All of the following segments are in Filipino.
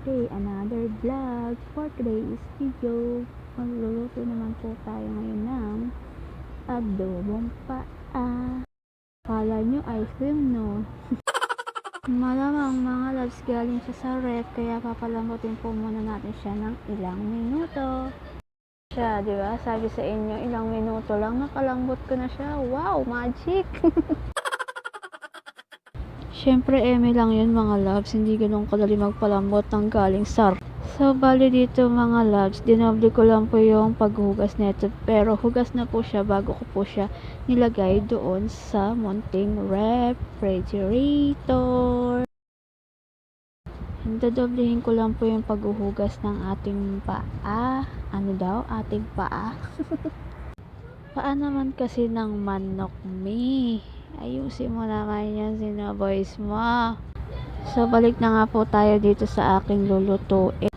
day, another vlog. For today's video, magluluto naman po tayo ngayon ng adobong paa. Kala nyo ice cream, no? Malamang mga loves, galing siya sa ref, kaya papalambutin po muna natin siya ng ilang minuto. Siya, di ba? Sabi sa inyo, ilang minuto lang nakalambot ko na siya. Wow, magic! Syempre, eme lang yun mga loves, hindi ganun kadali magpalambot ng galing sa ref. So, bali dito mga loves, dinoble ko lang po yung paghugas nito, pero hugas na po siya bago ko po siya nilagay doon sa munting refrigerator. Dadoblehin ko lang po yung paghuhugas ng ating paa. Ano daw? Ating paa? Paa naman kasi ng manok, me. Ayusin mo naman yan, sinaboys mo. So, balik na nga po tayo dito sa aking lulutuin.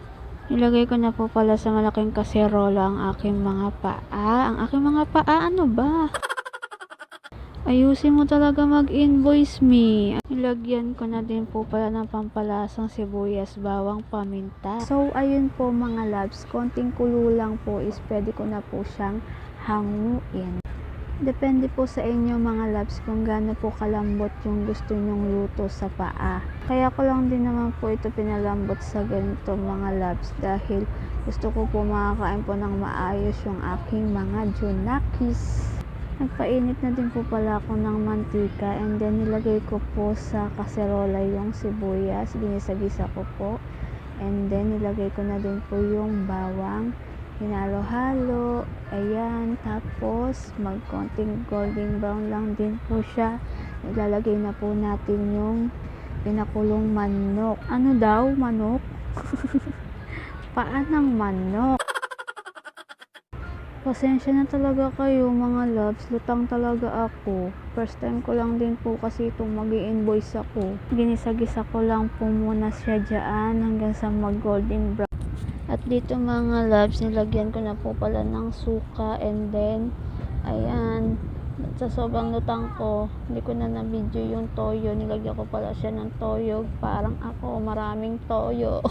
Nilagay ko na po pala sa malaking kaserola ang aking mga paa. Ang aking mga paa, ano ba? Ayusin mo talaga mag-invoice me. Nilagyan ko na din po pala ng pampalasang sibuyas, bawang, paminta. So, ayun po mga loves, konting kulo lang po is pwede ko na po siyang hanguin. Depende po sa inyo mga loves kung gaano po kalambot yung gusto nyong luto sa paa. Kaya ko lang din naman po ito pinalambot sa ganito mga loves dahil gusto ko po makakain po ng maayos yung aking mga junakis. Nagpainit na din po pala ako ng mantika and then nilagay ko po sa kaserola yung sibuyas, ginisa-gisa ko po. And then nilagay ko na din po yung bawang, hinalo-halo, ayan, tapos magkonting golden brown lang din po siya. Ilalagay na po natin yung pinakulong manok. Ano daw? Manok? Paa ng manok. Pasensya na talaga kayo mga loves, lutang talaga ako. First time ko lang din po kasi itong mag-i-invoice ako. Ginisa-gisa ko lang po muna siya dyan hanggang sa mag-golden brown. At dito mga loves, nilagyan ko na po pala ng suka and then, ayan, sa sobrang lutang ko, hindi ko na na-video yung toyo. Nilagyan ko pala siya ng toyo, parang ako, maraming toyo.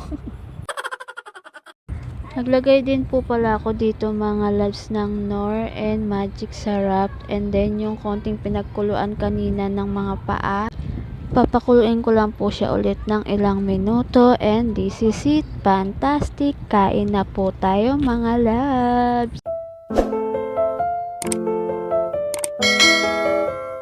Naglagay din po pala ako dito mga loves ng Knorr and Magic Sarap and then yung konting pinagkuluan kanina ng mga paa. Papakuluin ko lang po siya ulit ng ilang minuto and this is it. Fantastic! Kain na po tayo mga loves!